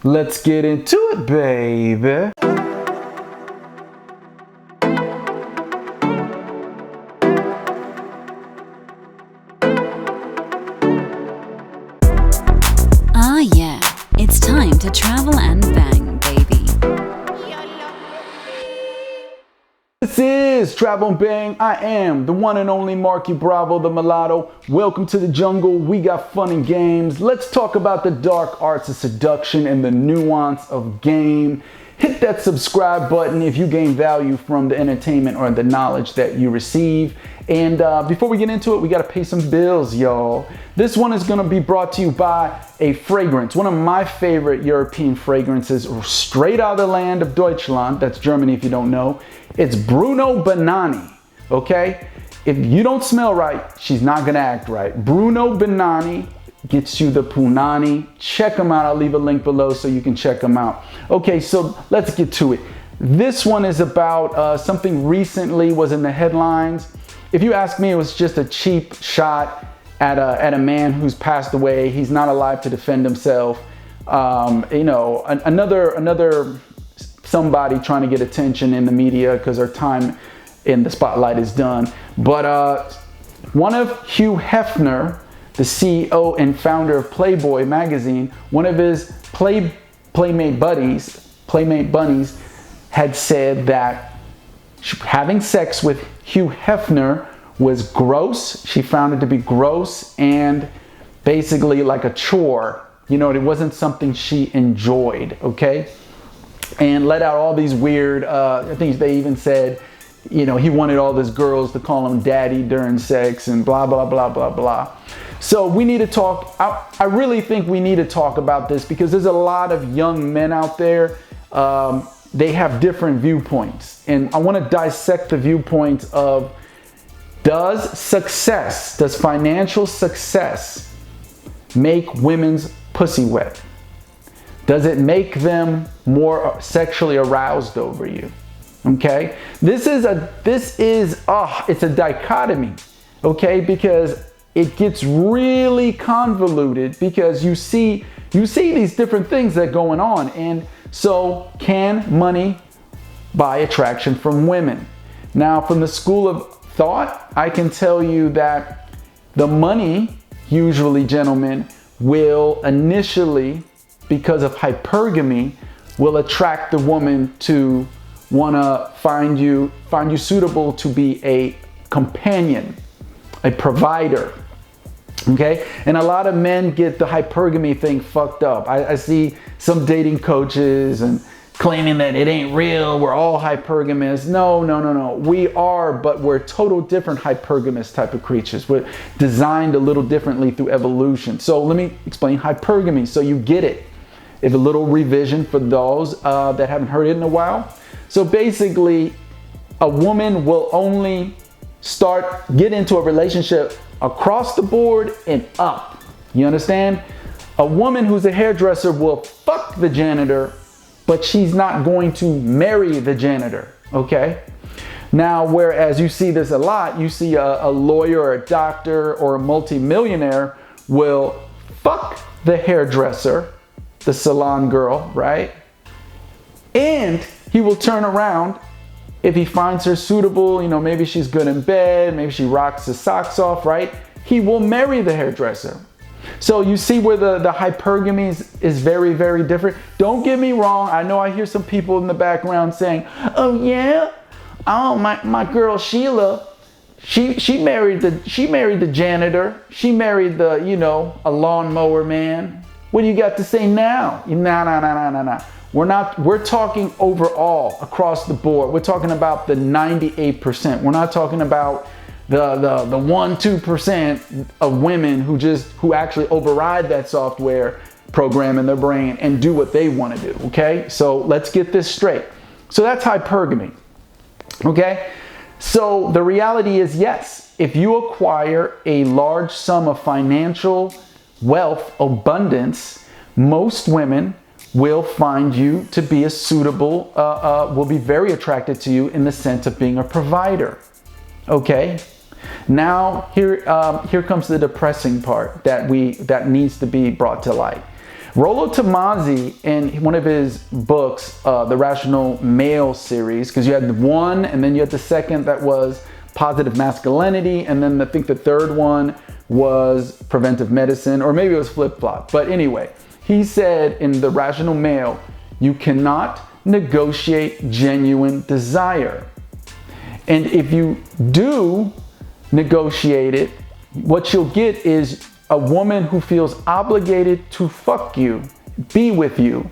Let's get into it, baby. Ah yeah, it's time to travel and bang, baby. This is Travel and Bang. I am the one and only Marky Bravo, the mulatto. Welcome to the jungle. We got fun and games. Let's talk about the dark arts of seduction and the nuance of game. Hit that subscribe button if you gain value from the entertainment or the knowledge that you receive. And before we get into it, we got to pay some bills, y'all. This one is going to be brought to you by a fragrance, one of my favorite European fragrances, straight out of the land of Deutschland. That's Germany if you don't know. It's Bruno Banani, okay? If you don't smell right, she's not going to act right. Bruno Banani gets you the punani. Check them out. I'll leave a link below so you can check them out. Okay, so let's get to it. This one is about something recently was in the headlines. If you ask me, it was just a cheap shot at a man who's passed away. He's not alive to defend himself. You know, another somebody trying to get attention in the media because our time in the spotlight is done. But one of Hugh Hefner, the CEO and founder of Playboy magazine, one of his Playmate bunnies had said that having sex with Hugh Hefner was gross. She found it to be gross and basically like a chore. You know, it wasn't something she enjoyed, okay? And let out all these weird, I think they even said, you know, he wanted all these girls to call him daddy during sex and blah, blah, blah, blah, blah. So we need to talk, I really think we need to talk about this because there's a lot of young men out there. They have different viewpoints. And I want to dissect the viewpoints of does financial success make women's pussy wet? Does it make them more sexually aroused over you? Okay, it's a dichotomy, okay, because it gets really convoluted because you see these different things that are going on. And so can money buy attraction from women? Now, from the school of thought, I can tell you that the money, usually, gentlemen, will initially, because of hypergamy, will attract the woman to want to find you suitable to be a companion, a provider, okay? And a lot of men get the hypergamy thing fucked up. I see some dating coaches and claiming that it ain't real, we're all hypergamous. No. We are, but we're total different hypergamous type of creatures. We're designed a little differently through evolution. So let me explain hypergamy so you get it. If a little revision for those that haven't heard it in a while. So basically, a woman will only get into a relationship across the board and up. You understand? A woman who's a hairdresser will fuck the janitor, but she's not going to marry the janitor, okay? Now, whereas you see this a lot, you see a lawyer or a doctor or a multimillionaire will fuck the hairdresser, the salon girl, right? And he will turn around if he finds her suitable, you know, maybe she's good in bed, maybe she rocks his socks off, right? He will marry the hairdresser. So you see where the hypergamy is very, very different. Don't get me wrong. I know I hear some people in the background saying, oh yeah, oh my girl Sheila, she married the janitor. She married the, you know, a lawnmower man. What do you got to say now? Nah. We're talking overall across the board. We're talking about the 98%. We're not talking about the 1-2% of women who actually override that software program in their brain and do what they want to do, okay? So let's get this straight. So that's hypergamy, okay? So the reality is, yes, if you acquire a large sum of financial wealth, abundance, most women will find you to be a suitable, will be very attracted to you in the sense of being a provider, okay? Now, here comes the depressing part that needs to be brought to light. Rollo Tomassi, in one of his books, The Rational Male series, because you had one and then you had the second that was positive masculinity, and then I think the third one was preventive medicine, or maybe it was flip-flop. But anyway, he said in The Rational Male, you cannot negotiate genuine desire. And if you do negotiate it, what you'll get is a woman who feels obligated to fuck you, be with you.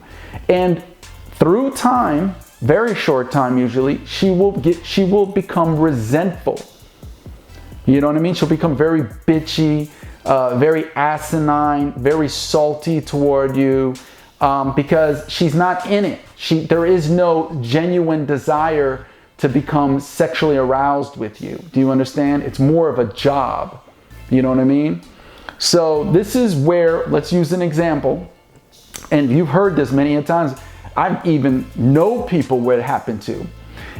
And through time, very short time usually, she will become resentful. You know what I mean? She'll become very bitchy, very asinine, very salty toward you, because she's not in it. There is no genuine desire to become sexually aroused with you. Do you understand? It's more of a job. You know what I mean? So this is where, let's use an example, and you've heard this many a times. I even know people where it happened to.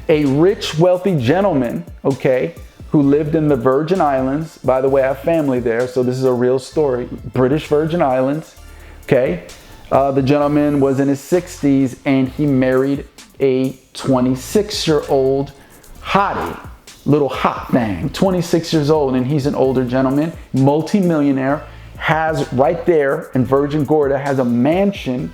A rich, wealthy gentleman, okay, who lived in the Virgin Islands. By the way, I have family there, so this is a real story. British Virgin Islands, okay? The gentleman was in his 60s and he married a 26-year-old hottie, little hot thing, 26 years old, and he's an older gentleman, multi-millionaire, has right there in Virgin Gorda, has a mansion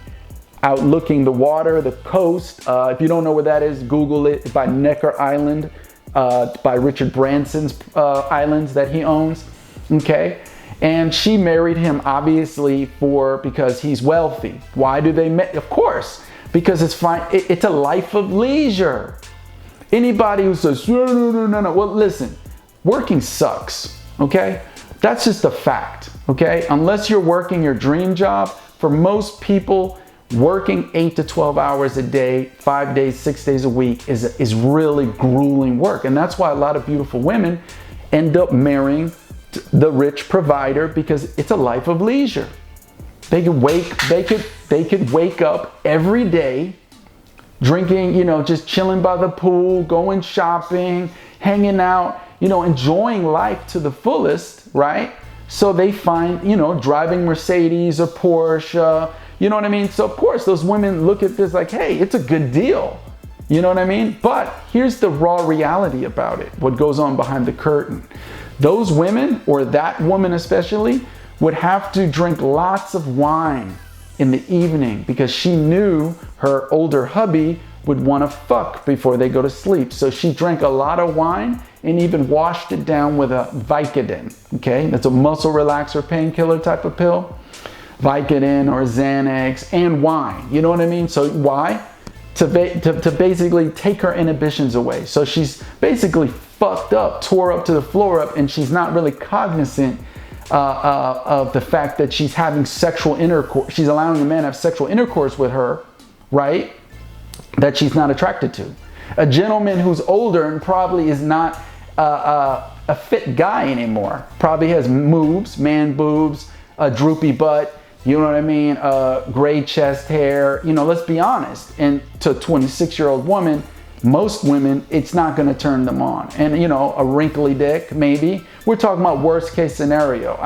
outlooking the water, the coast. If you don't know where that is, Google it, by Necker Island, by Richard Branson's islands that he owns, okay? And she married him obviously because he's wealthy. Why do they marry? Of course, because it's fine. It's a life of leisure. Anybody who says, no, well, listen, working sucks, okay? That's just a fact, okay? Unless you're working your dream job, for most people, working 8 to 12 hours a day, 5 days, 6 days a week is really grueling work. And that's why a lot of beautiful women end up marrying the rich provider, because it's a life of leisure. They could wake up every day drinking, just chilling by the pool, going shopping, hanging out, enjoying life to the fullest, right? So they find, driving Mercedes or Porsche, you know what I mean? So of course those women look at this like, hey, it's a good deal. You know what I mean? But here's the raw reality about it, what goes on behind the curtain. Those women, or that woman especially, would have to drink lots of wine in the evening because she knew her older hubby would want to fuck before they go to sleep. So she drank a lot of wine and even washed it down with a Vicodin, okay? That's a muscle relaxer painkiller type of pill. Vicodin or Xanax and wine, you know what I mean? So why? To basically take her inhibitions away. So she's basically fucked up, tore up to the floor up, and she's not really cognizant of the fact that she's having sexual intercourse. She's allowing a man to have sexual intercourse with her, right? That she's not attracted to. A gentleman who's older and probably is not a fit guy anymore. Probably has moobs, man boobs, a droopy butt, you know what I mean? Gray chest hair, let's be honest. And to a 26-year-old woman, most women, it's not gonna turn them on. And a wrinkly dick, maybe. We're talking about worst case scenario.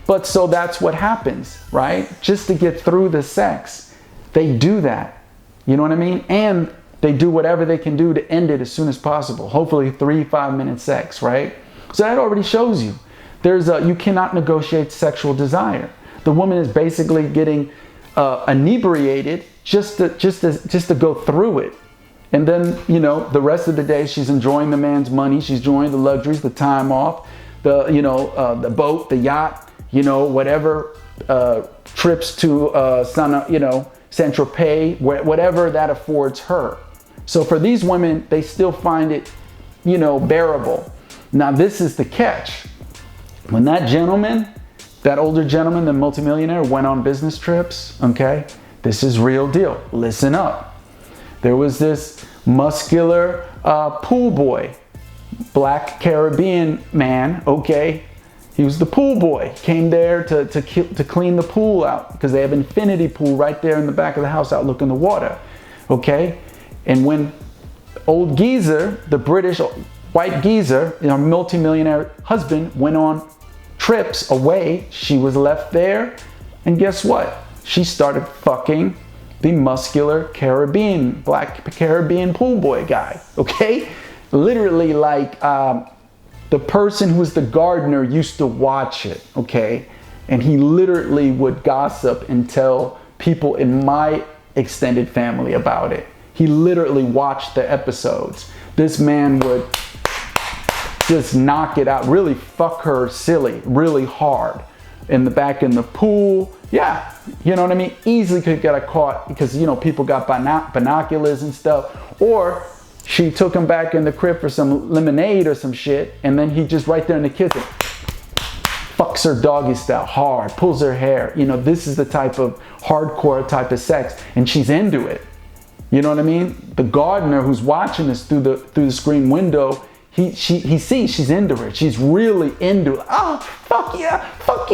But so that's what happens, right? Just to get through the sex, they do that. You know what I mean? And they do whatever they can do to end it as soon as possible. Hopefully 3-5 minute sex, right? So that already shows you. You cannot negotiate sexual desire. The woman is basically getting inebriated just to go through it. And then, the rest of the day she's enjoying the man's money, she's enjoying the luxuries, the time off, the boat, the yacht, whatever, trips to Saint-Tropez, whatever that affords her. So for these women, they still find it, bearable. Now this is the catch. When that gentleman, that older gentleman, the multimillionaire, went on business trips, okay? This is real deal. Listen up. There was this muscular pool boy, black Caribbean man, okay? He was the pool boy. Came there to clean the pool out because they have an infinity pool right there in the back of the house outlooking the water, okay? And when old geezer, the British white geezer, multimillionaire husband, went on trips away, she was left there, and guess what? she started fucking the muscular black Caribbean pool boy guy, okay? Literally, like, the person who's the gardener used to watch it, okay? And he literally would gossip and tell people in my extended family about it. He literally watched the episodes. This man would just knock it out, really fuck her silly, really hard in the pool. Yeah, you know what I mean? Easily could get caught because, you know, people got binoculars and stuff. Or she took him back in the crib for some lemonade or some shit, and then he just right there in the kitchen fucks her doggy style hard, pulls her hair. You know, this is the type of hardcore type of sex, and she's into it. You know what I mean? The gardener who's watching this through the screen window, he sees she's into it. She's really into it. Oh, fuck yeah, fuck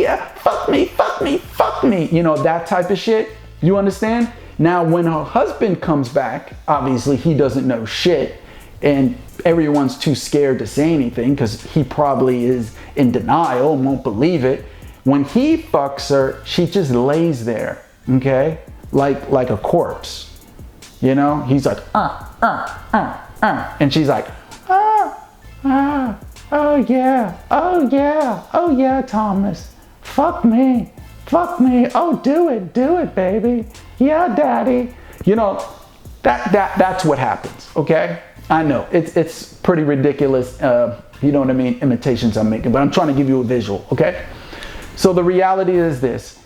me, fuck me, fuck me. You know, that type of shit. You understand? Now, when her husband comes back, obviously he doesn't know shit, and everyone's too scared to say anything because he probably is in denial and won't believe it. When he fucks her, she just lays there, okay? Like a corpse. You know? He's like, and she's like, oh yeah, Thomas, fuck me, oh do it, baby, yeah, daddy. You know, that's what happens, okay? I know, it's pretty ridiculous, you know what I mean, imitations I'm making, but I'm trying to give you a visual, okay? So the reality is this: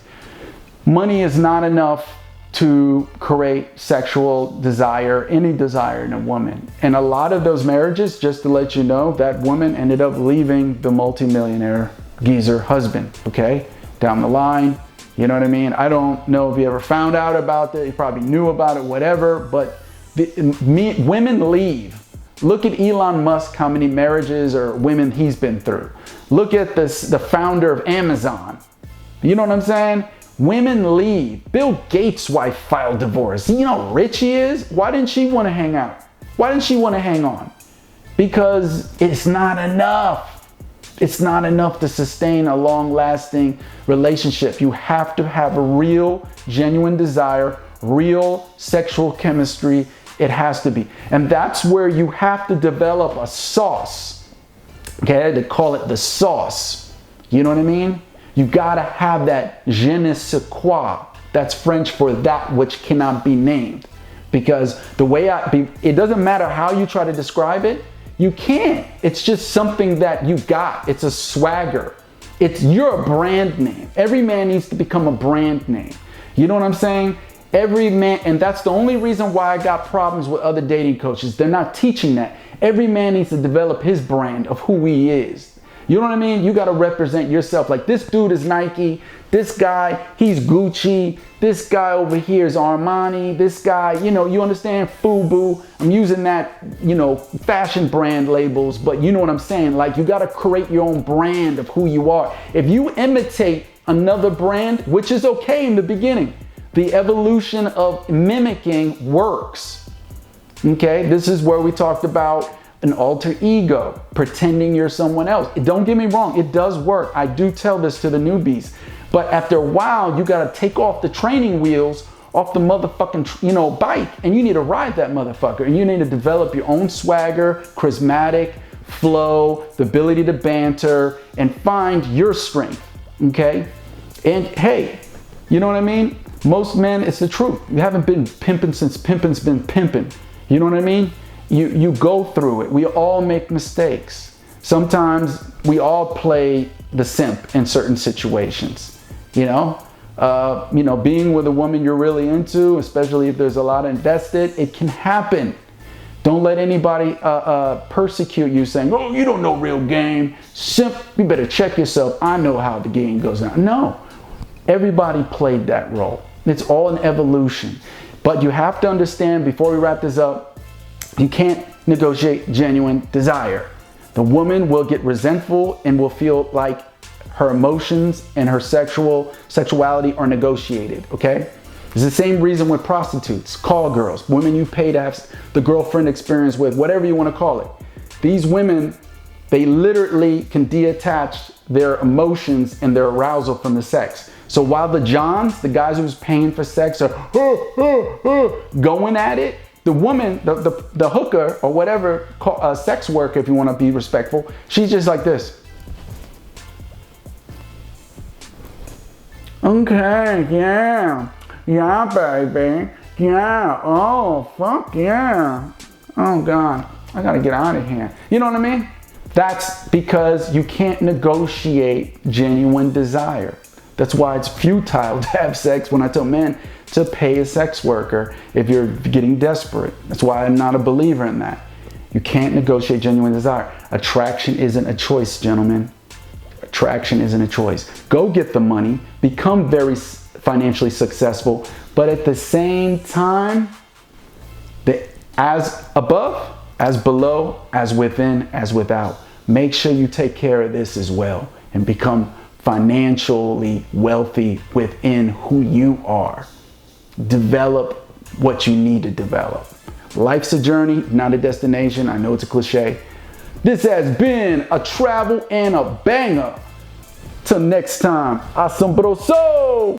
money is not enough to create sexual desire, any desire in a woman. And a lot of those marriages, just to let you know, that woman ended up leaving the multimillionaire geezer husband, okay? Down the line, you know what I mean? I don't know if he ever found out about it, he probably knew about it, whatever, but women leave. Look at Elon Musk, how many marriages or women he's been through. Look at the founder of Amazon. You know what I'm saying? Women leave. Bill Gates' wife filed divorce. You know how rich he is? Why didn't she want to hang out? Why didn't she want to hang on? Because it's not enough. It's not enough to sustain a long-lasting relationship. You have to have a real, genuine desire, real sexual chemistry. It has to be. And that's where you have to develop a sauce. Okay, they call it the sauce. You know what I mean? You gotta have that je ne sais quoi. That's French for that which cannot be named. Because the way it doesn't matter how you try to describe it, you can't. It's just something that you got. It's a swagger. You're a brand name. Every man needs to become a brand name. You know what I'm saying? Every man, and that's the only reason why I got problems with other dating coaches. They're not teaching that. Every man needs to develop his brand of who he is. You know what I mean? You got to represent yourself. Like, this dude is Nike. This guy, he's Gucci. This guy over here is Armani. This guy, you know, you understand? FUBU. I'm using that, you know, fashion brand labels, but you know what I'm saying? Like, you got to create your own brand of who you are. If you imitate another brand, which is okay in the beginning, the evolution of mimicking works. Okay? This is where we talked about an alter ego, pretending you're someone else. Don't get me wrong, it does work. I do tell this to the newbies. But after a while, you gotta take off the training wheels off the motherfucking, you know, bike, and you need to ride that motherfucker. And you need to develop your own swagger, charismatic, flow, the ability to banter, and find your strength, okay? And hey, you know what I mean? Most men, it's the truth. You haven't been pimping since pimping's been pimping. You know what I mean? You go through it. We all make mistakes. Sometimes we all play the simp in certain situations. You know, being with a woman you're really into, especially if there's a lot invested, it can happen. Don't let anybody persecute you saying, oh, you don't know real game. Simp, you better check yourself. I know how the game goes down. No, everybody played that role. It's all an evolution. But you have to understand, before we wrap this up, you can't negotiate genuine desire. The woman will get resentful and will feel like her emotions and her sexuality are negotiated, okay? It's the same reason with prostitutes, call girls, women you pay to have the girlfriend experience with, whatever you want to call it. These women, they literally can detach their emotions and their arousal from the sex. So while the Johns, the guys who's paying for sex, are going at it, the woman, the hooker or whatever, sex worker, if you want to be respectful, she's just like this. Okay, yeah, baby, yeah, oh, fuck yeah. Oh God, I gotta get out of here. You know what I mean? That's because you can't negotiate genuine desire. That's why it's futile to have sex when I tell men to pay a sex worker if you're getting desperate. That's why I'm not a believer in that. You can't negotiate genuine desire. Attraction isn't a choice, gentlemen. Attraction isn't a choice. Go get the money, become very financially successful, but at the same time, as above, as below, as within, as without. Make sure you take care of this as well and become financially wealthy within who you are. Develop what you need to develop. Life's a journey, not a destination. I know it's a cliche. This has been a travel and a banger. Till next time, asombroso!